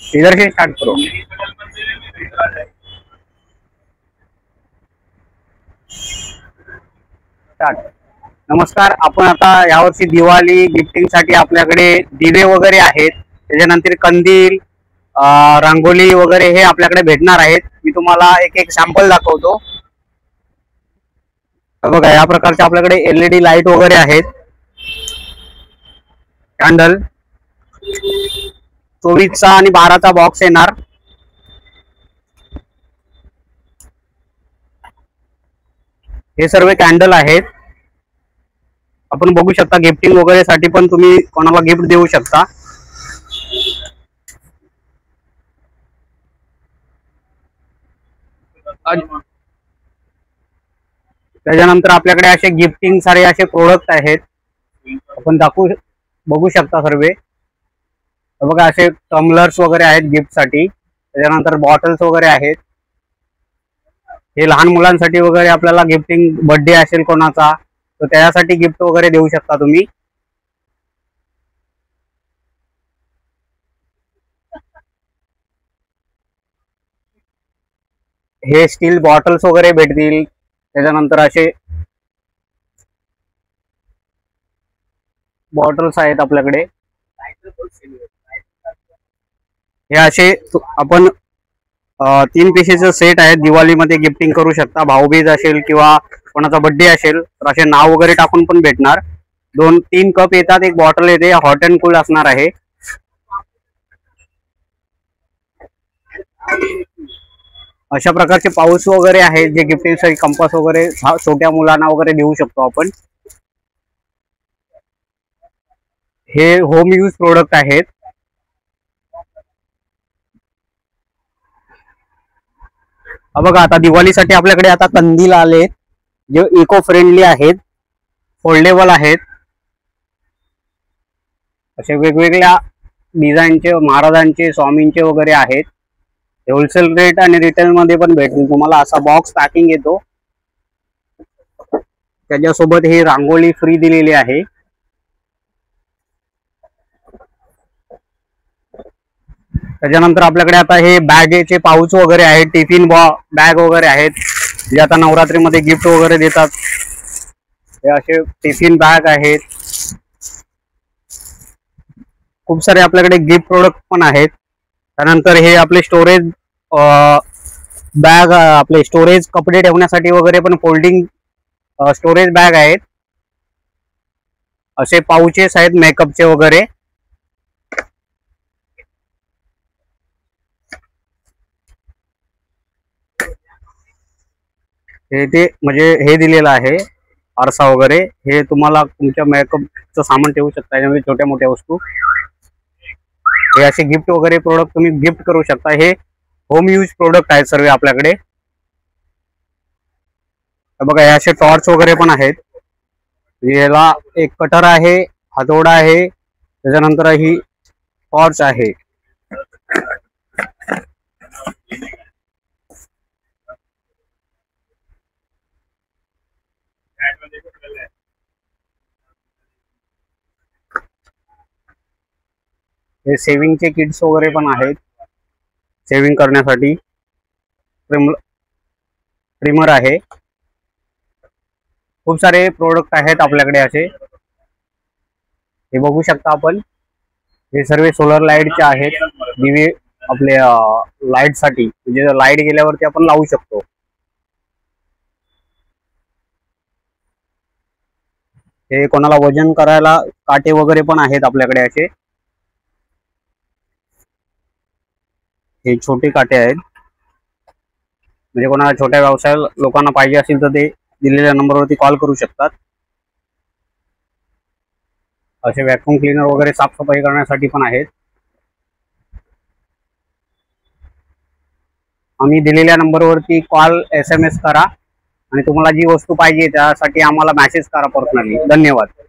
इधर से स्टार्ट करो। स्टार्ट। नमस्कार, आपण आता यावर्षी दिवाळी गिफ्टिंग साठी आपल्याकडे दिवे वगैरे आहेत, त्याच्यानंतर कंदील, रांगोळी वगैरे हे आपल्याकडे भेटणार आहेत। मी तुम्हाला एक एक सॅम्पल दाखवतो। बघा, या प्रकारचे आपल्याकडे एलईडी लाईट वगैरे आहेत, कॅन्डल 24चा आणि 12चा बॉक्स येणार। हे सर्व कॅन्डल आहेत, आपण बघू शकता। गिफ्टिंग वगैरे साठी पण तुम्ही कोणाला गिफ्ट देऊ शकता। त्याच्यानंतर आपल्याकडे असे गिफ्टिंग सारे असे प्रोडक्ट आहेत, आपण बघू शकता सर्व। बघा, असे टम्बलर्स वगैरे आहेत गिफ्ट साठी, त्याच्यानंतर बॉटल्स वगैरे आहेत। हे लहान मुलांसाठी वगैरे आपल्याला गिफ्टिंग, बर्थडे असेल कोणाचा तर त्यासाठी गिफ्ट वगैरे देऊ शकता तुम्ही। हे स्टील बॉटल्स वगैरे भेटतील, त्याच्यानंतर असे बॉटल्स आहेत आपल्याकडे। हे असे आपण 3 पीसेसचे सेट आहेत, दिवाळीमध्ये गिफ्टिंग करू शकता। भाऊबीज असेल किंवा कोणाचा बर्थडे असेल तर असे नाव वगैरे टाकून पण भेटणार। 2-3 कप येतात, एक बॉटल येते, हॉट अँड कूल असणार आहे। अशा प्रकारचे पाऊच वगैरे आहेत जे गिफ्टिंगसाठी, कंपास वगैरे छोट्या मुलांना वगैरे देऊ शकतो आपण। हे होम यूज प्रोडक्ट आहेत। बघा, आता दिवाळीसाठी आपल्याकडे आता कंदील आले, जे इको फ्रेंडली आहेत, फोल्डेबल आहेत, असे वेगवेगळ्या डिझाईनचे, महाराजांचे, स्वामींचे वगैरे आहेत। होलसेल रेट आणि रिटेल मध्ये पण भेटतील तुम्हाला। असा बॉक्स पॅकिंग येतो, त्याच्यासोबत ही रांगोळी फ्री दिलेली आहे। त्याच्यानंतर आपल्याकडे आता हे बॅगेचे पाऊच वगैरे आहेत, टिफिन बॅग वगैरे आहेत, जे आता नवरात्रीमध्ये गिफ्ट वगैरे देतात। हे असे टिफिन बॅग आहेत, खूप सारे आपल्याकडे गिफ्ट प्रोडक्ट पण आहेत। त्यानंतर हे आपले स्टोरेज बॅग, आपले स्टोरेज कपडे ठेवण्यासाठी वगैरे पण फोल्डिंग स्टोरेज बॅग आहेत। असे पाउचेस आहेत मेकअपचे वगैरे। हे म्हणजे हे दिलेलं आहे आरसा वगैरे, हे तुम्हाला तुमच्या मेकअपचं सामान ठेवू शकता, यामध्ये छोट्या मोठ्या वस्तू। हे असे गिफ्ट वगैरे प्रोडक्ट तुम्ही गिफ्ट करू शकता। हे होम यूज प्रोडक्ट आहेत सर्व आपल्याकडे। बघा, हे असे टॉर्च वगैरे पण आहेत। याला एक कटर आहे, हातोडा आहे, त्याच्यानंतर ही टॉर्च आहे। हे सेविंगचे किट्स वगैरे पण आहेत, सेविंग करण्यासाठी। ट्रिमर आहे, खूप सारे प्रोडक्ट आहेत आपल्याकडे असे। हे बघू शकता आपण, हे सर्व सोलर लाईटचे आहेत, दिवे आपले लाईट साठी, म्हणजे लाईट गेल्यावरती आपण लावू शकतो। हे कोणाला वजन करायला काटे वगैरे पण आहेत आपल्याकडे असे। हे छोटे काटे आहेत, म्हणजे कोणाला छोट्या व्यवसाय लोकांना पाहिजे असेल तर ते दिलेल्या नंबरवरती कॉल करू शकतात। असे व्हॅक्यूम क्लीनर वगैरे साफसफाई करण्यासाठी पण आहेत। आम्ही दिलेल्या नंबरवरती कॉल, SMS करा आणि तुम्हाला जी वस्तू पाहिजे त्यासाठी आम्हाला मेसेज करा पर्सनली। धन्यवाद।